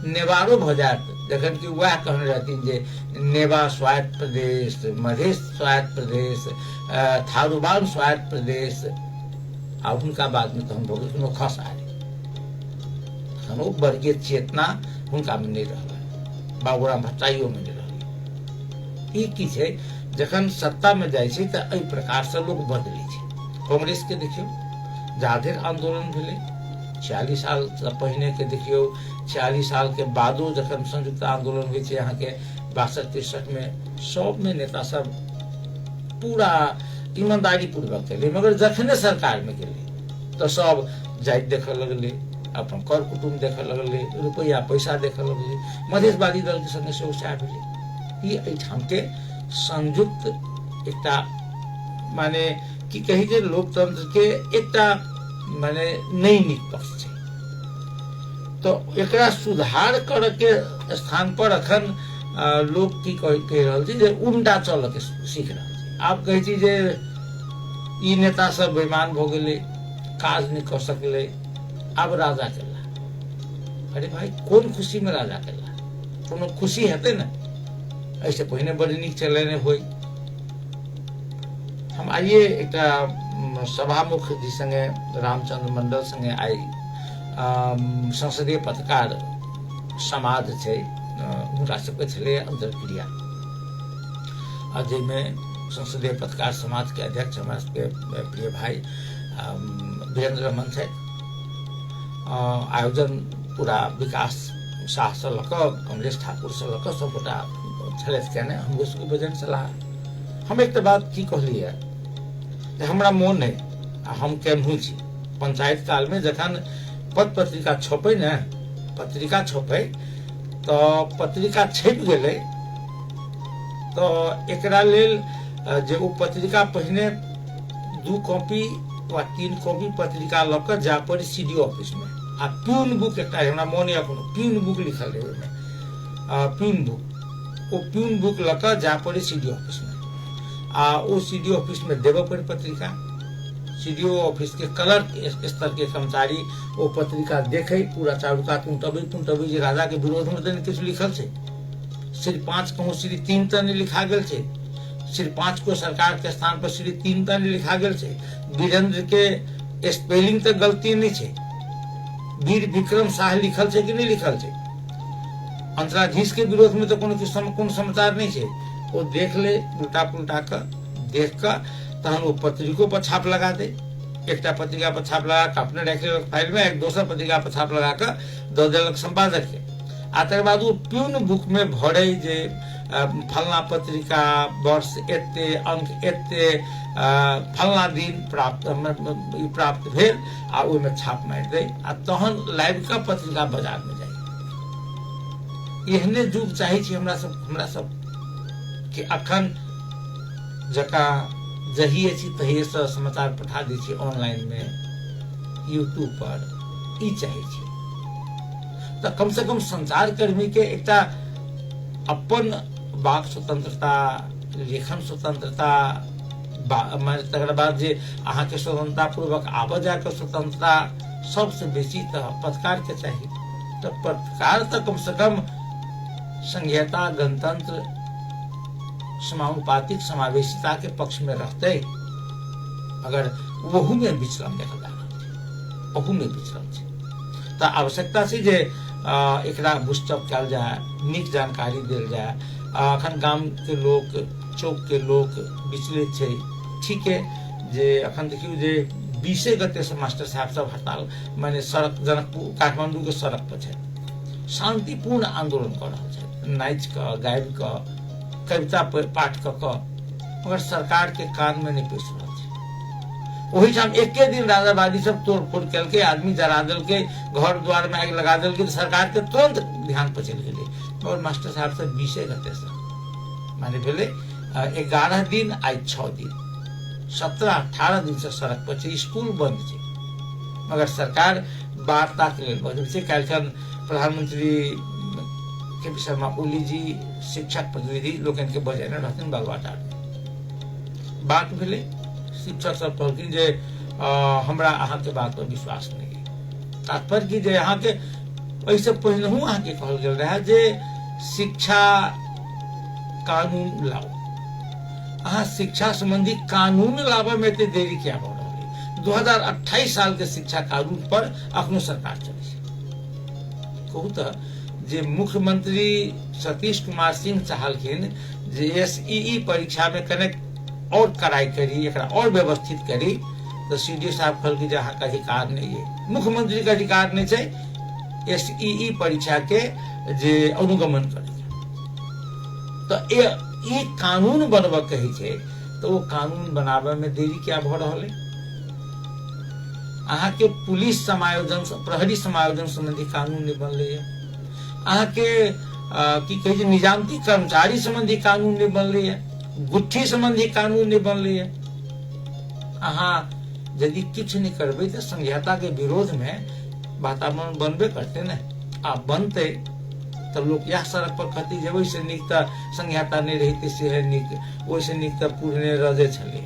नेवारो भऽ जायत, जखन कि वएह कहने रहथिन जे नेवा स्वायत्त प्रदेश, मधेश स्वायत्त प्रदेश, थारूबान स्वायत्त प्रदेश, आ हुनका बाद में तहन भऽ गेल कोनो खस आरे। तखन ओ वर्गीय चेतना हुनका में नहि रहलै, बाबूराम भट्टाइयो में नहि रहलै। ई की छै, जखन सत्ता में जाइ छै तऽ एहि प्रकार से लोग बदलै छै। कांग्रेस के देखियौ, जाधेर आंदोलन भेलै, 46 साल से पहिने के देखियौ, 46 साल के बादो जखन संयुक्त आंदोलन होइ छै अहाँ के 62-63 में, सब में नेता सब पूरा ईमानदारी पूर्वक केलै, मगर जखने सरकार में गेलै तो सब जाति देखऽ लगलै, अपन कर कुटुम्ब देखऽ लगलै, रुपया पैसा देखऽ लगलै, मधेशवादी दल के संगे सेहो सएह भेलै। ई एहिठाम के संयुक्त एकटा माने की कही जे लोकतंत्र के एकटा माने नई नीक पक्ष छै। तो एकरा सुधार करऽ के स्थान पर अखन लोग की कहि रहल छै जे उल्टा चलऽ के सीख रहल छै। आब कहै छी जे ई नेता सब बेईमान भऽ गेलै, काज नहीं कर सकले, आब राजा केला। अरे भाई कोन खुशी में राजा केला? कोनो खुशी हेतै ने? ऐसे पहिने बड़ नीक चलेने होय। हम आइए एक सभामुख जी संगे रामचंद्र मंडल संगे आई संसदीय पत्रकार समाज छै हुनका सबके छलै अंतरक्रिया, आ जाहिमे संसदीय पत्रकार समाज के अध्यक्ष हमरा सबके प्रिय भाई वीरेंद्र रमन छै। आयोजन पूरा विकास शाह से लऽ कऽ कमलेश ठाकुर से लऽ कऽ सब गोटा छलथि केने, हमरो सबके बजन सलाह। हम एक बात की कहलियै जे हमरा मोन है, हम केनहु छी पंचायत काल में जखन पत्र पत्रिका छपै ने, पत्रिका छपै तो पत्रिका छपि गेलै तो एकरा लेल जे ओ पत्रिका पहिने 2 कॉपी वा 3 कॉपी पत्रिका लऽ कऽ जा पड़ै सीडीओ ऑफिस में, आ प्यून बुक एकटा हमरा मोन यऽ कोनो प्यून बुक लिखल रहै ओहिमे, प्यून बुक, ओ प्यून बुक लऽ कऽ जा पड़ै सीडीओ ऑफिस में, आ ओ सीडीओ ऑफिस में देबऽ पड़ै पत्रिका। सीडीओ ऑफिस के क्लर्क स्तर के कर्मचारी ओ पत्रिका देखे, पूरा चारू कात उनटबै जे राजा के विरोध में तऽ किछु लिखल छै, सिर्फ 5 कहूँ सिर्फ 3 तऽ नहीं लिखा गेल छै, सिर्फ 5 को सरकार के स्थान पर सिर्फ 3 तऽ नहीं लिखा गेल छै, वीरेंद्र के स्पेलिंग तऽ गलती नहीं छै, वीर विक्रम शाह लिखल छै कि नहीं लिखल छै, अंतराधीश के विरोध में तो कोनो समाचार नहीं छै। वो देख ले उल्टा पुल्टा कर देख कर तहन वो पत्रिकों पर छाप लगा दे, एकटा पत्रिका पर छाप लगा कर अपने रख ले फाइल में, एक दोसर पत्रिका पर छाप लगा कर दऽ देलक संपादक के, आ तकर बाद वो प्यून बुक में भरे जे फलना पत्रिका वर्ष एते अंक एते फलना दिन प्राप्त भेल, आ ओहि में छाप मारि दे, आ तहन लाइव का पत्रिका बाजार में जाए। एहने युग चाहे छी हमरा सब कि अखन जका जहिए छी तहिए से समाचार पठा दै छी ऑनलाइन में, यूट्यूब पर, ई चाहे छी। तो कम से कम संचार कर्मी के एकटा अपन वाक स्वतंत्रता, लेखन स्वतंत्रता, तकर बाद जे अहाँ के स्वतंत्रता पूर्वक आबऽ जाके स्वतंत्रता, सबसे बेसी तो पत्रकार के चाहिए। तो पत्रकार तो कम से कम संघीयता, गणतंत्र, समानुपातिक समावेशिता के पक्ष में रहते, अगर वहू में विचलन देखल जा रहल छै, वहू में विचलन छै, तो आवश्यकता छै जे एकरा बुस्टअप कयल जाय, नीक जानकारी देल जाय। अखन गाम के लोक, चौक के लोक विचलित छै, ठीक है, जे अखन देखियो जे 20 गते से मास्टर साहब सब हड़ताल माने सड़क जनकपुर काठमांडू के सड़क पर छै, शांतिपूर्ण आंदोलन कर रहल छै, नाच क गाबि क कविता पाठ क, मगर सरकार के कान में नहीं पैस रहल छै। वही ठाम एके दिन राजाबादी सब तोड़ फोड़ करके आदमी जरा दिल के, घर द्वार में आग लगा दिल के, सरकार के तुरंत ध्यान पर चल गए। और मास्टर साहब सब 20 गते से माने भेले 11 दिन, आज 6 दिन, 17-18 दिन से सड़क पर छै, स्कूल बंद छै, मगर सरकार वार्ता के लिए बजल छै। काल्हिखन प्रधानमंत्री के पी शर्मा ओली जी शिक्षक प्रतिनिधि लोकन के बजेने रहथिन बालुआटार में। बात भेले, शिक्षक सब कहलखिन जे हमरा अहाँ के बात पर विश्वास नहीं, तात्पर्य की जे अहाँ के ऐसे पहिलहू अहाँ के कहल गेल रहा जे शिक्षा कानून लाओ, अहाँ शिक्षा संबंधी कानून लाबे में एते देरी क्या भ रहल है? 2028 साल के शिक्षा कानून पर अखनो सरकार चले छै। कहू तो जे मुख्यमंत्री सतीश कुमार सिंह चाहलखिन जे एसईई परीक्षा में कने और कड़ाई करी, एकरा और व्यवस्थित करी, तो सीडीओ साहब कहलखिन जे अहाँ के अधिकार नहीं है, मुख्यमंत्री के अधिकार नहीं छै एसईई परीक्षा के जे अनुगमन करे। तो ये कानून बनबा कहे छै, तो वो कानून बनाबे में देरी क्या भ रहल है? अहाँ के पुलिस समायोजन, प्रहरी समायोजन संबंधी कानून नहीं बनले है, अहाँ के की कहे छै निजामती कर्मचारी संबंधी कानून नहीं बनले है, गुत्थी संबंधी कानून नहीं बनले है। अहाँ यदि किछु नहीं करबे तो संहिता के विरोध में वातावरण बनबे करते न, आ बनते तो लोग यह सड़क पर कहती जे वैसे नीक तो संहिता नहीं रहती से है नीक, वैसे नीक तो पूरने रजे छले,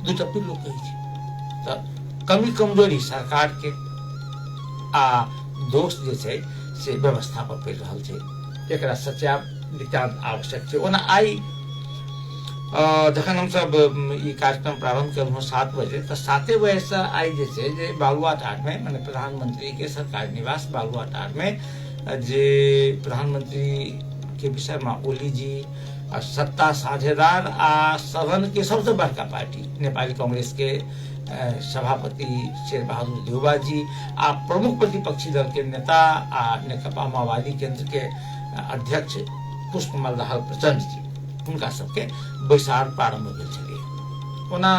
दूटा लोग कहे छै। तो कमी कमजोरी सरकार के आ दोष जे छै से व्यवस्था पर पड़ रहल छै, एकरा सच्चाई नितांत आवश्यक छै। ओना आई जखन हम सब ई कार्यक्रम प्रारंभ केलहुँ 7 बजे, तो 7 बजे से आई जे छै जे बालुआटार में माने प्रधानमंत्री के सरकारी निवास बालुआटार में जे प्रधानमंत्री के पी शर्मा ओली जी सत्ता साझेदार आ सदन के सबसे बड़का पार्टी नेपाली कांग्रेस के सभापति शेर बहादुर देउबा जी आ प्रमुख प्रतिपक्षी दल के नेता आ नेकपा माओवादी केंद्र के अध्यक्ष पुष्पकमल दाहाल प्रचंड जी, हुनका सबके बैसार प्रारंभ भेल छलै। ओना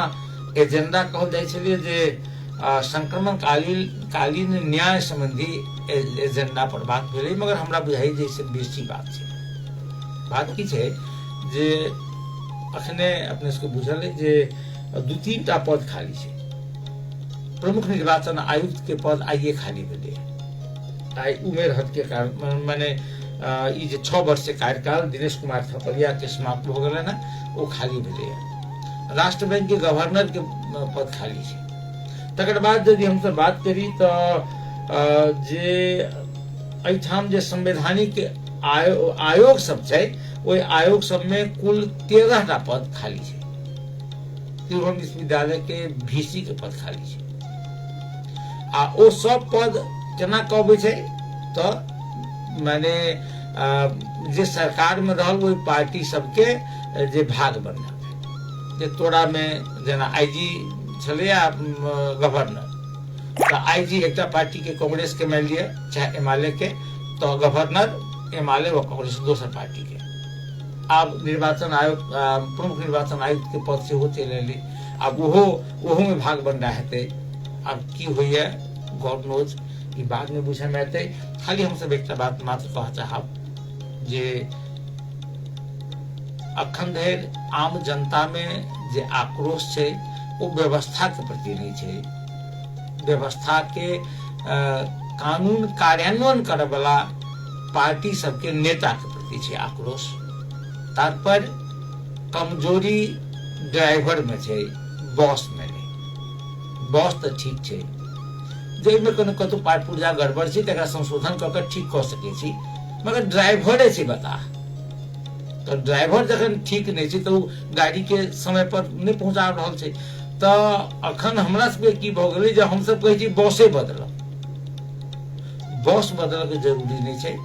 एजेंडा कहल जाइ छलै जे संक्रमण कालीन न्याय संबंधी एजेंडा पर बात भेलै, मगर हमरा बुझाई जे से बेसी बात छै। बात की छै जे अखने अपने सबके बुझल है जे 2-3 टा पद खाली छै। प्रमुख निर्वाचन आयुक्त के पद आइए खाली भेलै, आई उमेर हद के कारण माने ई जे 6 वर्ष के कार्यकाल दिनेश कुमार थपलिया के समाप्त हो गेलै ना, वो खाली भेलै। राष्ट्र बैंक के गवर्नर के पद खाली छै। तकर बाद यदि हम सब बात करी तो जे एठाम जे संवैधानिक आयोग सब छै, ओहि आयोग सब में कुल 13 टा पद खाली छै। तिरहुत विश्वविद्यालय के VC के पद खाली छै, आ ओ सब पद केना कहबै छै तो माने जे सरकार में रहल वही पार्टी सबके जे भाग बनना, जे तोड़ा में जेना आईजी छले आ गवर्नर, तो आईजी एकटा पार्टी के कांग्रेस के मान लिया चाहे एमआलए के, तो गवर्नर एमआलए व कांग्रेस दोसर पार्टी के। अब निर्वाचन आयोग प्रमुख निर्वाचन आयुक्त के पद से हो चल एली, अब वो में भाग बन रहा है। अब की हुई है गॉड नोज, ई बाद में बुझे में आते। खाली हम सब एक बात मात्र कह चाहब जे अखन धरि आम जनता में जे आक्रोश छै वो व्यवस्था के प्रति नहीं छै। व्यवस्था के कानून कार्यान्वयन करे वाला पार्टी सबके नेता के प्रति छै आक्रोश। तात्पर्य कमजोरी ड्राइवर में छै, बॉस में नहीं। बॉस तो ठीक छै, जाहिमे कोनो कतौ पार्ट पुर्जा गड़बड़ छै तकरा संशोधन कऽ के ठीक कऽ सकै छी, मगर ड्राइवरे छै बता, तो ड्राइवर जखन ठीक नहीं छै तो उ गाड़ी के समय पर नहीं पहुंचा रहल छै। तो अखन हमरा सबके की भ गेलै जे हम सब कहै छी बसे बदलऽ, बस बदलऽ के जरूरी नहीं छै।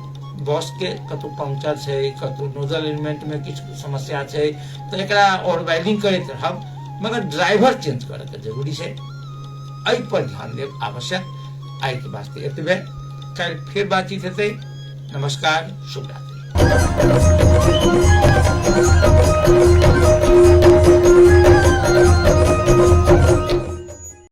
बस के कतौ पंक्चर छै, कतौ नोजल एलिमेंट में किछु समस्या छै तो एकरा ऑयल करैत रहब, मगर ड्राइवर चेंज करऽ के जरूरी छै। एहि पर ध्यान देब आवश्यक। आइ के वास्ते एतबे, कल फिर बातचीत हेतै। नमस्कार, शुभ रात्रि।